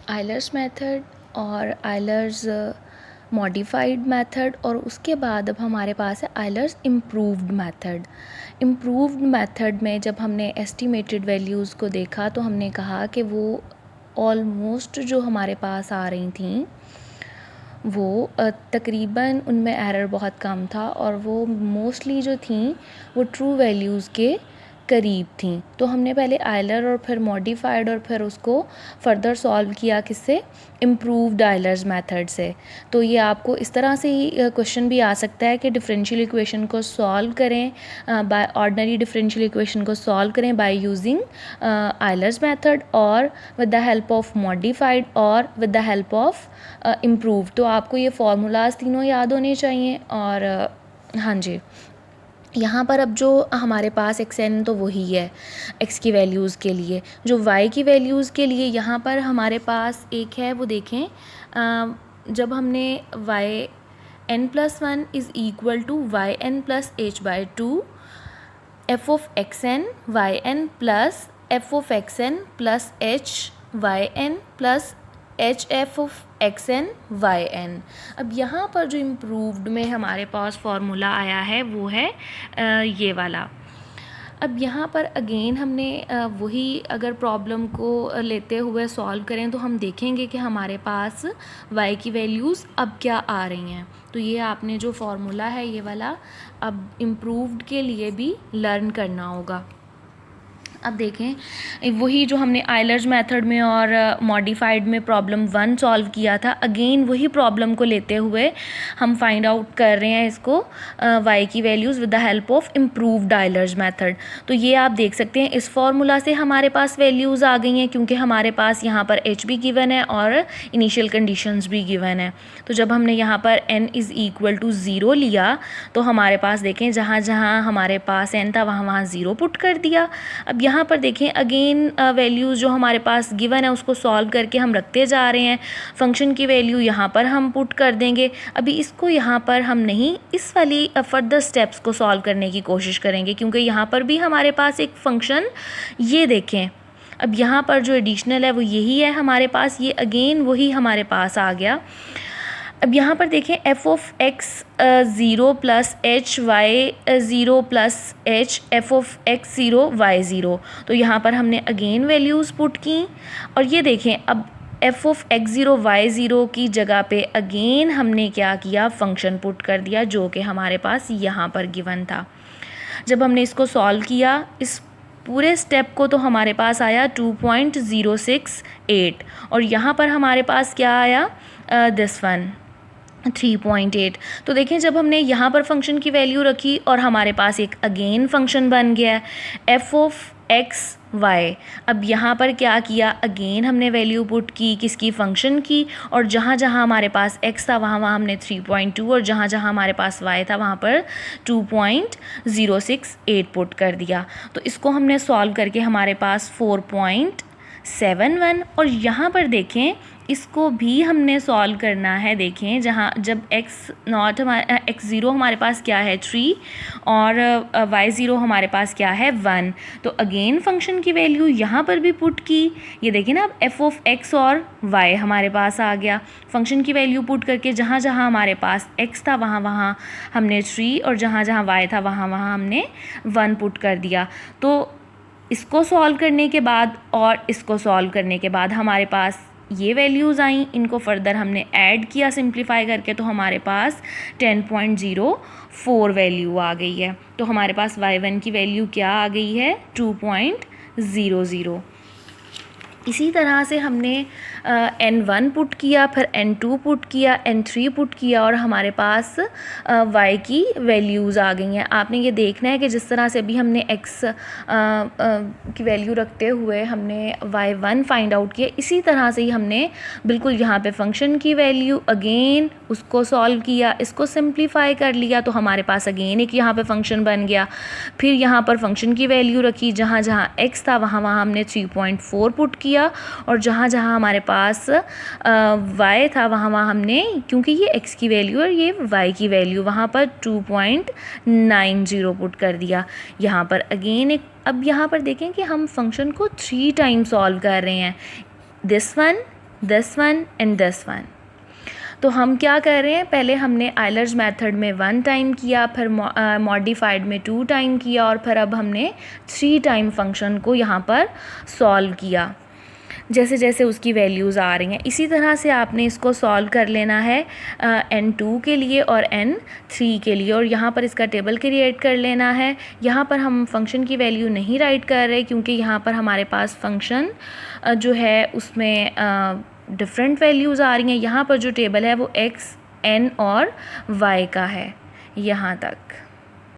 Euler's method और Euler's modified method, और उसके बाद अब हमारे पास है Euler's improved method. Improved method में जब हमने एस्टिमेटेड वैल्यूज़ को देखा तो हमने कहा कि वो ऑलमोस्ट जो हमारे पास आ रही थी वो तकरीबन उनमें एरर बहुत कम था, और वो मोस्टली जो थी वो ट्रू वैल्यूज़ के करीब थी। तो हमने पहले आइलर और फिर मॉडिफाइड और फिर उसको फर्दर सॉल्व किया किससे, इम्प्रूव्ड आइलर्स मेथड से। तो ये आपको इस तरह से ही क्वेश्चन भी आ सकता है कि डिफरेंशियल इक्वेशन को सॉल्व करें, बाय ऑर्डिनरी डिफरेंशियल इक्वेशन को सॉल्व करें बाय यूजिंग आइलर्स मेथड और with the help of modified और with the help of improve. तो आपको ये फार्मूलाज तीनों याद होने चाहिए। और हाँ जी, यहाँ पर अब जो हमारे पास एक्स एन तो वही है एक्स की वैल्यूज़ के लिए। जो वाई की वैल्यूज़ के लिए यहाँ पर हमारे पास एक है, वो देखें जब हमने y n plus one is equal to y n plus h by two f of x n y n plus f of x n plus h y n plus h f of x n y n. अब यहाँ पर जो improved में हमारे पास formula आया है वो है ये वाला। अब यहाँ पर अगेन हमने वही अगर प्रॉब्लम को लेते हुए सॉल्व करें तो हम देखेंगे कि हमारे पास y की वैल्यूज़ अब क्या आ रही हैं। तो ये आपने जो फॉर्मूला है ये वाला अब इम्प्रूव्ड के लिए भी लर्न करना होगा। अब देखें वही जो हमने आइलर्स मेथड में और मॉडिफाइड में प्रॉब्लम 1 सॉल्व किया था, अगेन वही प्रॉब्लम को लेते हुए हम फाइंड आउट कर रहे हैं इसको y की values with the help of improved Euler's method. तो ये आप देख सकते हैं इस फार्मूला से हमारे पास वैल्यूज़ आ गई हैं, क्योंकि हमारे पास यहाँ पर h भी गिवन है और इनिशियल कंडीशंस भी गिवन है। तो जब हमने यहाँ पर n इज़ इक्वल टू 0 लिया तो हमारे पास देखें जहाँ जहाँ हमारे पास n था वहाँ वहाँ 0 पुट कर दिया। अब यहाँ पर देखें अगेन वैल्यूज़ जो हमारे पास गिवन है उसको सॉल्व करके हम रखते जा रहे हैं। फंक्शन की वैल्यू यहाँ पर हम पुट कर देंगे। अभी इसको यहाँ पर हम नहीं, इस वाली फर्दर स्टेप्स को सॉल्व करने की कोशिश करेंगे, क्योंकि यहाँ पर भी हमारे पास एक फ़ंक्शन ये देखें अब यहाँ पर जो एडिशनल है वो यही है हमारे पास, ये अगेन वही हमारे पास आ गया। अब यहाँ पर देखें f of x 0 plus h y 0 plus h f of x 0 y 0। तो यहाँ पर हमने अगेन वैल्यूज़ पुट की और ये देखें अब एफ ऑफ एक्स 0 वाई 0 की जगह पे अगेन हमने क्या किया, फंक्शन पुट कर दिया जो कि हमारे पास यहाँ पर गिवन था। जब हमने इसको सॉल्व किया इस पूरे स्टेप को तो हमारे पास आया 2.068 और यहाँ पर हमारे पास क्या आया दिस वन 3.8। तो देखें जब हमने यहाँ पर फंक्शन की वैल्यू रखी और हमारे पास एक अगेन फंक्शन बन गया है एफ ऑफ एक्स वाई। अब यहाँ पर क्या किया, अगेन हमने वैल्यू पुट की किसकी, फंक्शन की, और जहाँ जहाँ हमारे पास x था वहाँ वहाँ हमने 3.2 और जहाँ जहाँ हमारे पास y था वहाँ पर 2.068 पुट कर दिया। तो इसको हमने सॉल्व करके हमारे पास 4.71 और यहाँ पर देखें इसको भी हमने सॉल्व करना है। देखें जहाँ जब x0 हमारे पास क्या है 3 और y0 हमारे पास क्या है 1, तो अगेन फंक्शन की वैल्यू यहाँ पर भी पुट की। ये देखें ना अब f ऑफ x और y हमारे पास आ गया। फंक्शन की वैल्यू पुट करके जहाँ जहाँ हमारे पास x था वहाँ वहाँ हमने 3 और जहाँ जहाँ y था वहाँ वहाँ हमने 1 पुट कर दिया। तो इसको सॉल्व करने के बाद और इसको सॉल्व करने के बाद हमारे पास ये वैल्यूज़ आई, इनको फर्दर हमने ऐड किया सिंप्लीफाई करके तो हमारे पास 10.04 वैल्यू आ गई है। तो हमारे पास y1 की वैल्यू क्या आ गई है 2.00। इसी तरह से हमने n1 पुट किया, फिर n2 पुट किया, n3 पुट किया और हमारे पास y की वैल्यूज़ आ गई हैं। आपने ये देखना है कि जिस तरह से अभी हमने x की वैल्यू रखते हुए हमने y1 फाइंड आउट किया, इसी तरह से ही हमने बिल्कुल यहाँ पे फंक्शन की वैल्यू अगेन उसको सॉल्व किया, इसको सिंप्लीफाई कर लिया तो हमारे पास अगेन एक यहाँ पे फंक्शन बन गया। फिर यहाँ पर फंक्शन की वैल्यू रखी, जहाँ जहाँ x था वहाँ वहाँ हमने 3.4 पुट किया और जहाँ जहाँ हमारे पास y था वहाँ वहाँ हमने, क्योंकि ये x की वैल्यू और ये y की वैल्यू, वहाँ पर 2.90 पुट कर दिया। यहाँ पर अगेन एक, अब यहाँ पर देखें कि हम फंक्शन को 3 टाइम सॉल्व कर रहे हैं, this one this one and this one. तो हम क्या कर रहे हैं, पहले हमने आइलर्स मेथड में 1 टाइम किया, फिर मॉडिफाइड में 2 टाइम किया, और फिर अब हमने 3 टाइम फंक्शन को यहाँ पर सॉल्व किया जैसे जैसे उसकी वैल्यूज़ आ रही हैं। इसी तरह से आपने इसको सॉल्व कर लेना है n2 के लिए और n3 के लिए, और यहाँ पर इसका टेबल क्रिएट कर लेना है। यहाँ पर हम फंक्शन की वैल्यू नहीं राइट कर रहे क्योंकि यहाँ पर हमारे पास फंक्शन जो है उसमें डिफरेंट वैल्यूज़ आ रही हैं। यहाँ पर जो टेबल है वो x, n और y का है यहाँ तक।